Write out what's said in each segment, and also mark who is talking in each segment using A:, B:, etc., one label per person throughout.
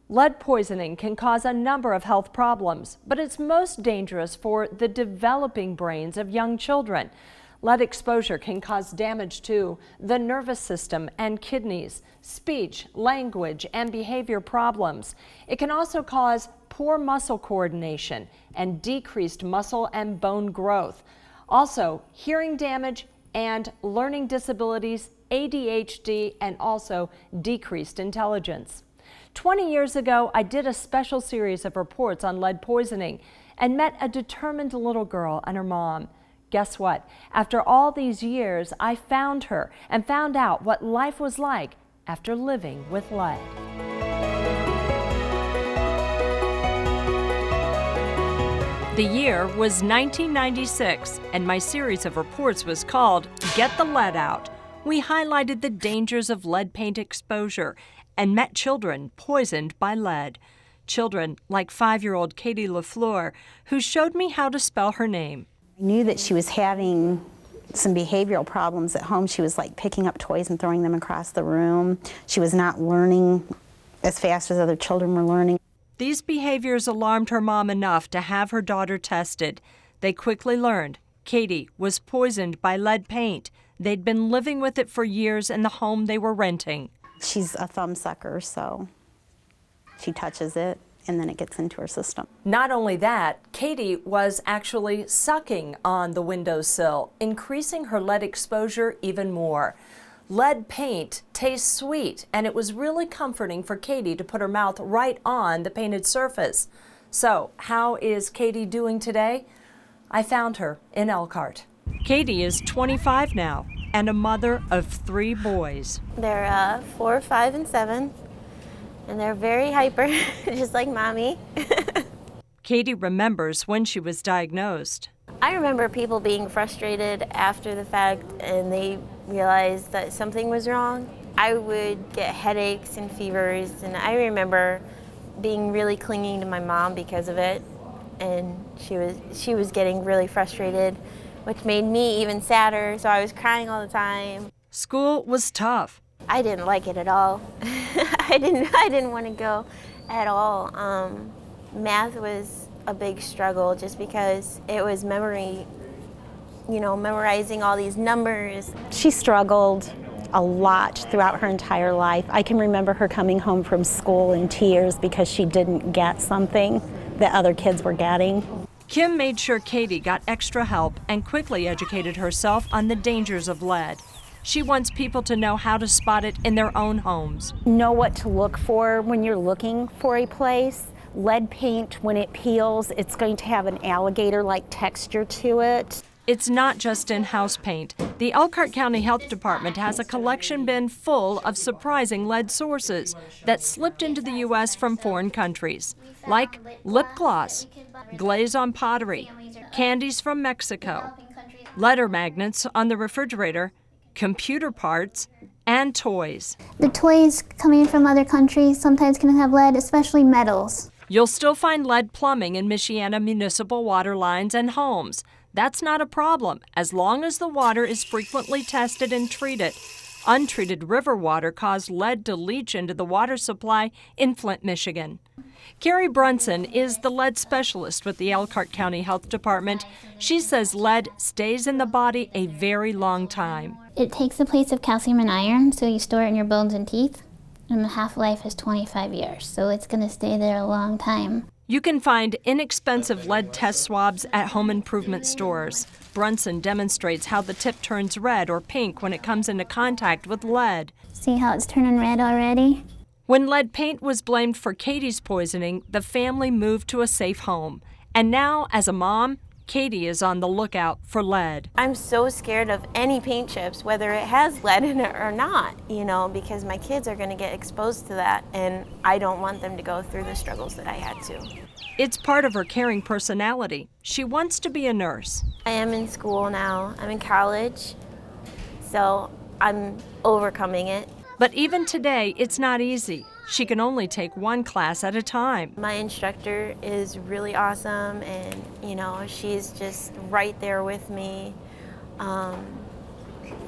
A: Lead poisoning can cause a number of health problems, but it's most dangerous for the developing brains of young children. Lead exposure can cause damage to the nervous system and kidneys, speech, language, and behavior problems. It can also cause poor muscle coordination and decreased muscle and bone growth. Also, hearing damage and learning disabilities, ADHD, and also decreased intelligence. 20 years ago, I did a special series of reports on lead poisoning and met a determined little girl and her mom. Guess what? After all these years, I found her and found out what life was like after living with lead. The year was 1996, and my series of reports was called Get the Lead Out. We highlighted the dangers of lead paint exposure and met children poisoned by lead. Children like 5-year-old Katie LaFleur, who showed me how to spell her name.
B: I knew that she was having some behavioral problems at home. She was like picking up toys and throwing them across the room. She was not learning as fast as other children were learning.
A: These behaviors alarmed her mom enough to have her daughter tested. They quickly learned Katie was poisoned by lead paint. They'd been living with it for years in the home they were renting.
B: She's a thumb sucker, so she touches it and then it gets into her system.
A: Not only that, Katie was actually sucking on the windowsill, increasing her lead exposure even more. Lead paint tastes sweet, and it was really comforting for Katie to put her mouth right on the painted surface. So, how is Katie doing today? I found her in Elkhart. Katie is 25 now and a mother of 3 boys.
C: They're 4, 5, and 7, and they're very hyper, just like Mommy.
A: Katie remembers when she was diagnosed.
C: I remember people being frustrated after the fact and they realized that something was wrong. I would get headaches and fevers, and I remember being really clinging to my mom because of it, and she was getting really frustrated, which made me even sadder, so I was crying all the time.
A: School was tough.
C: I didn't like it at all. I didn't want to go at all. Math was a big struggle just because it was memory, memorizing all these numbers.
B: She struggled a lot throughout her entire life. I can remember her coming home from school in tears because she didn't get something that other kids were getting.
A: Kim made sure Katie got extra help and quickly educated herself on the dangers of lead. She wants people to know how to spot it in their own homes.
B: Know what to look for when you're looking for a place. Lead paint, when it peels, it's going to have an alligator-like texture to it.
A: It's not just in house paint. The Elkhart County Health Department has a collection bin full of surprising lead sources that slipped into the U.S. from foreign countries, like lip gloss, glaze on pottery, candies from Mexico, letter magnets on the refrigerator, computer parts, and toys.
D: The toys coming from other countries sometimes can have lead, especially metals.
A: You'll still find lead plumbing in Michiana municipal water lines and homes. That's not a problem, as long as the water is frequently tested and treated. Untreated river water caused lead to leach into the water supply in Flint, Michigan. Carrie Brunson is the lead specialist with the Elkhart County Health Department. She says lead stays in the body a very long time.
D: It takes the place of calcium and iron, so you store it in your bones and teeth, and the half-life is 25 years, so it's going to stay there a long time.
A: You can find inexpensive lead test swabs at home improvement stores. Brunson demonstrates how the tip turns red or pink when it comes into contact with lead.
D: See how it's turning red already?
A: When lead paint was blamed for Katie's poisoning, the family moved to a safe home. And now, as a mom, Katie is on the lookout for lead.
C: I'm so scared of any paint chips, whether it has lead in it or not, because my kids are going to get exposed to that, and I don't want them to go through the struggles that I had to.
A: It's part of her caring personality. She wants to be a nurse.
C: I am in school now. I'm in college, so I'm overcoming it.
A: But even today, it's not easy. She can only take one class at a time.
C: My instructor is really awesome, and she's just right there with me.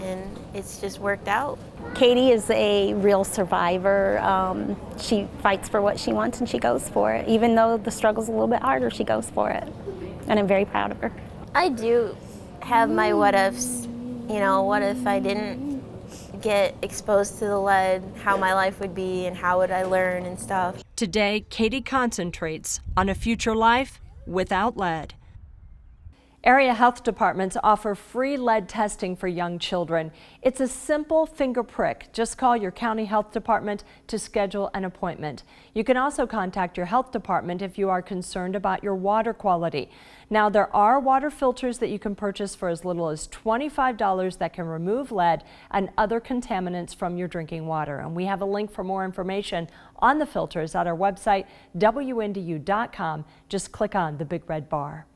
C: and it's just worked out.
B: Katie is a real survivor. She fights for what she wants and she goes for it. Even though the struggle's a little bit harder, she goes for it. And I'm very proud of her.
C: I do have my what ifs. You know, what if I didn't get exposed to the lead, how my life would be and how would I learn and stuff.
A: Today, Katie concentrates on a future life without lead. Area health departments offer free lead testing for young children. It's a simple finger prick. Just call your county health department to schedule an appointment. You can also contact your health department if you are concerned about your water quality. Now, there are water filters that you can purchase for as little as $25 that can remove lead and other contaminants from your drinking water. And we have a link for more information on the filters at our website, WNDU.com. Just click on the big red bar.